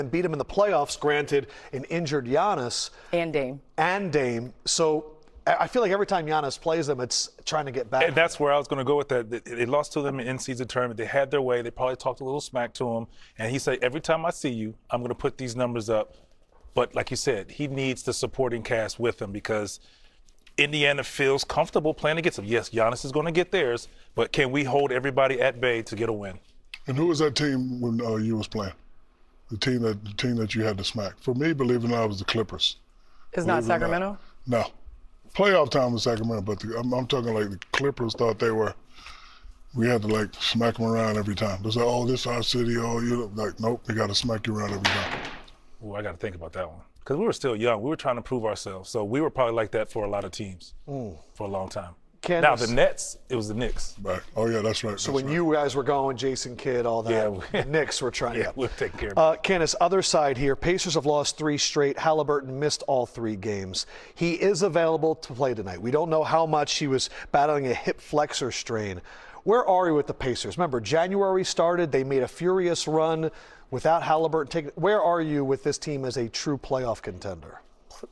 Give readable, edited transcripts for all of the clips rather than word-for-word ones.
and beat him in the playoffs, granted, an injured Giannis. And Dame. So I feel like every time Giannis plays them, it's trying to get back. And that's where I was going to go with that. They lost to them in in-season tournament. They had their way. They probably talked a little smack to him. And he said, every time I see you, I'm going to put these numbers up. But like you said, he needs the supporting cast with him because Indiana feels comfortable playing against them. Yes, Giannis is going to get theirs, but can we hold everybody at bay to get a win? And who was that team when you was playing? The team that you had to smack. For me, believe it or not, it was the Clippers. It's not Sacramento? No. Playoff time was Sacramento, but I'm talking like the Clippers thought we had to like smack them around every time. They said, oh, this is our city, like, nope, we got to smack you around every time. Oh, I got to think about that one. Because we were still young. We were trying to prove ourselves. So we were probably like that for a lot of teams for a long time. Now, the Nets, it was the Knicks. Right. Oh, yeah, that's right. So when you guys were going, Jason Kidd, all that, the Knicks were trying to. Yeah, we're taking care of it. Candace, other side here, Pacers have lost 3 straight. Halliburton missed all 3 games. He is available to play tonight. We don't know how much. He was battling a hip flexor strain. Where are you with the Pacers? Remember, January started. They made a furious run without Halliburton. Where are you with this team as a true playoff contender?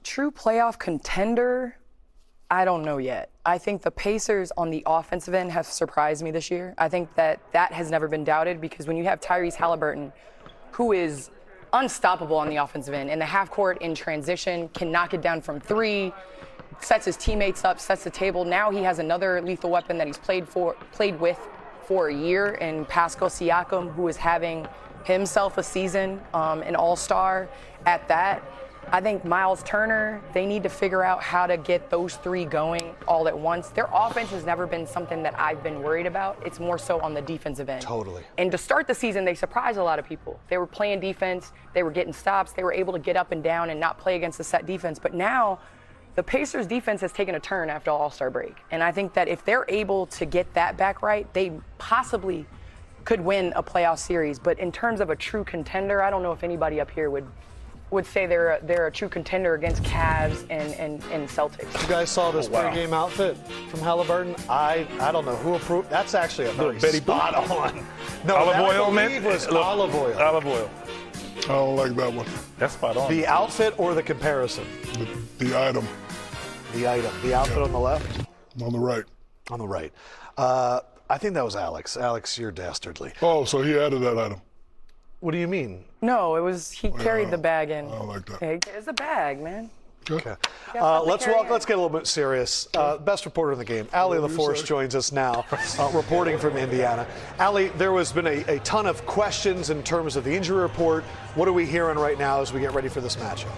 True playoff contender? I don't know yet. I think the Pacers on the offensive end have surprised me this year. I think that has never been doubted because when you have Tyrese Halliburton, who is unstoppable on the offensive end, in the half court, in transition, can knock it down from 3, sets his teammates up, sets the table. Now he has another lethal weapon that he's played with for a year in Pascal Siakam, who is having himself a season, an all-star at that. I think Miles Turner, they need to figure out how to get those 3 going all at once. Their offense has never been something that I've been worried about. It's more so on the defensive end. Totally. And to start the season, they surprised a lot of people. They were playing defense. They were getting stops. They were able to get up and down and not play against the set defense. But now the Pacers defense has taken a turn after All-Star break. And I think that if they're able to get that back right, they possibly could win a playoff series. But in terms of a true contender, I don't know if anybody up here would say they're a true contender against Cavs and Celtics. You guys saw this pregame outfit from Halliburton? I don't know who approved. That's actually a very spot on. No, olive oil, man. It was olive oil. Olive oil. I don't like that one. That's spot on. The outfit or the comparison? The item. The item. The outfit on the left? On the right. On the right. I think that was Alex. Alex, you're dastardly. Oh, so he added that item. What do you mean? No, it was he carried the bag in. I don't like that. Yeah, it's a bag, man. Okay. Let's get a little bit serious. Best reporter in the game, Allie LaForce, joins us now, reporting from Indiana. Allie, there has been a ton of questions in terms of the injury report. What are we hearing right now as we get ready for this matchup?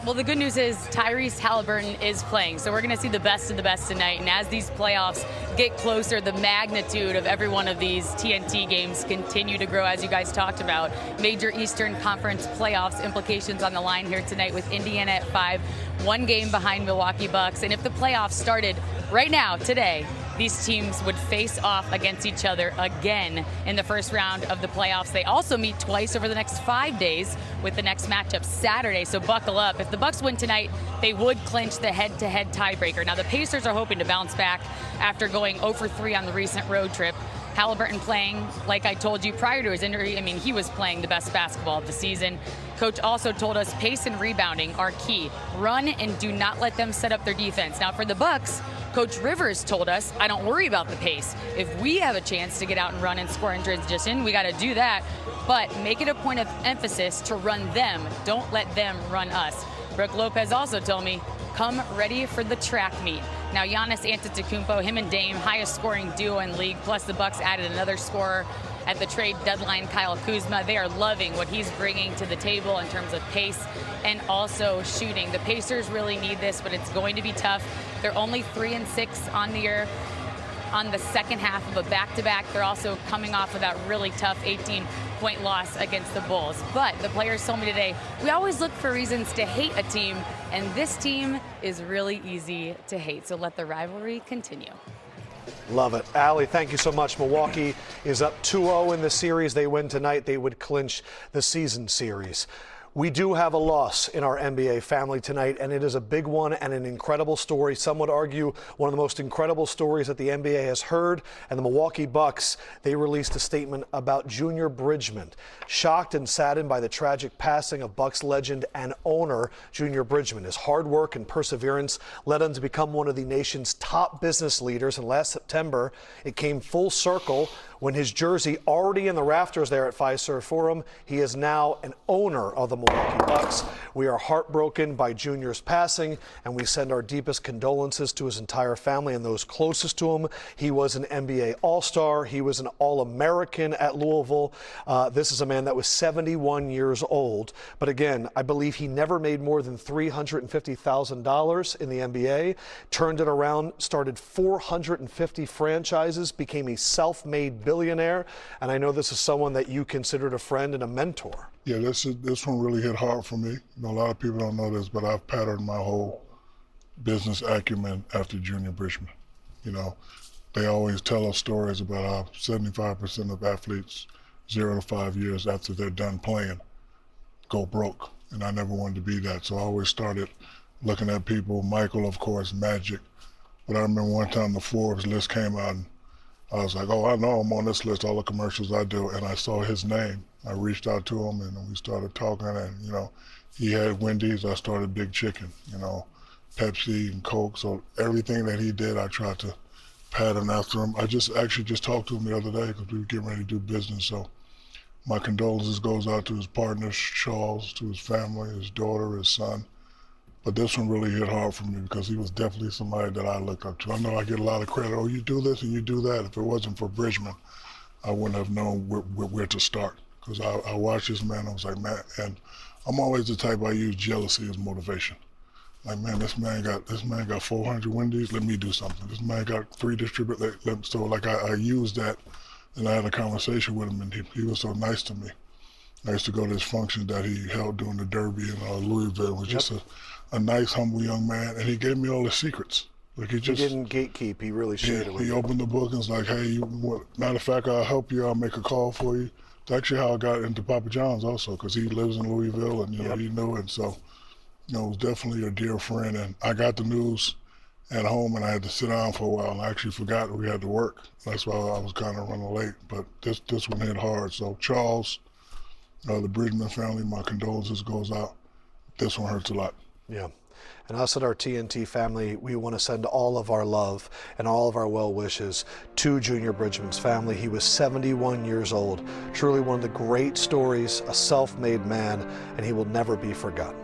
Well, the good news is Tyrese Halliburton is playing, so we're going to see the best of the best tonight. And as these playoffs get closer, the magnitude of every one of these TNT games continue to grow, as you guys talked about. Major Eastern Conference playoffs implications on the line here tonight with Indiana at 5, 1 game behind Milwaukee Bucks. And if the playoffs started right now, today, these teams would face off against each other again in the first round of the playoffs. They also meet twice over the next 5 days with the next matchup Saturday, so buckle up. If the Bucks win tonight, they would clinch the head-to-head tiebreaker. Now, the Pacers are hoping to bounce back after going 0-for-3 on the recent road trip. Halliburton playing, like I told you, prior to his injury. I mean, he was playing the best basketball of the season. Coach also told us pace and rebounding are key. Run and do not let them set up their defense. Now, for the Bucks, Coach Rivers told us, I don't worry about the pace. If we have a chance to get out and run and score in transition, we got to do that. But make it a point of emphasis to run them. Don't let them run us. Brooke Lopez also told me, come ready for the track meet. Now, Giannis Antetokounmpo, him and Dame, highest scoring duo in league, plus the Bucks added another scorer at the trade deadline, Kyle Kuzma. They are loving what he's bringing to the table in terms of pace and also shooting. The Pacers really need this, but it's going to be tough. They're only 3-6 on the year on the second half of a back-to-back. They're also coming off of that really tough 18-point loss against the Bulls. But the players told me today, we always look for reasons to hate a team, and this team is really easy to hate. So let the rivalry continue. Love it. Allie, thank you so much. Milwaukee is up 2-0 in the series. They win tonight, they would clinch the season series. We do have a loss in our NBA family tonight, and it is a big one and an incredible story. Some would argue one of the most incredible stories that the NBA has heard. And the Milwaukee Bucks, they released a statement about Junior Bridgman. Shocked and saddened by the tragic passing of Bucks legend and owner Junior Bridgman. His hard work and perseverance led him to become one of the nation's top business leaders. And last September, it came full circle when his jersey, already in the rafters there at Fiserv Forum, he is now an owner of the Milwaukee Bucks. We are heartbroken by Junior's passing, and we send our deepest condolences to his entire family and those closest to him. He was an NBA All-Star. He was an All-American at Louisville. This is a man that was 71 years old. But again, I believe he never made more than $350,000 in the NBA, turned it around, started 450 franchises, became a self-made billionaire. And I know this is someone that you considered a friend and a mentor. Yeah, this one really hit hard for me. You know, a lot of people don't know this, but I've patterned my whole business acumen after Junior Bridgman. You know, they always tell us stories about how 75% of athletes 0 to 5 years after they're done playing go broke. And I never wanted to be that. So I always started looking at people, Michael, of course, Magic. But I remember one time the Forbes list came out and I was like, oh, I know I'm on this list, all the commercials I do, and I saw his name. I reached out to him and we started talking, and you know, he had Wendy's, I started Big Chicken, you know, Pepsi and Coke. So everything that he did, I tried to pattern after him. I just talked to him the other day because we were getting ready to do business. So my condolences goes out to his partner, Charles, to his family, his daughter, his son. But this one really hit hard for me because he was definitely somebody that I looked up to. I know I get a lot of credit. Oh, you do this and you do that. If it wasn't for Bridgman, I wouldn't have known where to start. Because I watched this man, I was like, man, and I'm always the type I use jealousy as motivation. Like, man, this man got 400 Wendy's. Let me do something. This man got 3 distributors. So like I used that, and I had a conversation with him, and he was so nice to me. I used to go to his function that he held during the Derby in Louisville. It was just a nice, humble young man, and he gave me all the secrets. Like he didn't gatekeep. He really shared it with you. He opened the book and was like, hey, matter of fact, I'll help you. I'll make a call for you. It's actually how I got into Papa John's also, because he lives in Louisville, and you know he knew it. So, you know, it was definitely a dear friend. And I got the news at home, and I had to sit down for a while, and I actually forgot we had to work. That's why I was kind of running late. But this one hit hard. So Charles, the Bridgman family, my condolences goes out. This one hurts a lot. Yeah. And us at our TNT family, we want to send all of our love and all of our well wishes to Junior Bridgman's family. He was 71 years old, truly one of the great stories, a self-made man, and he will never be forgotten.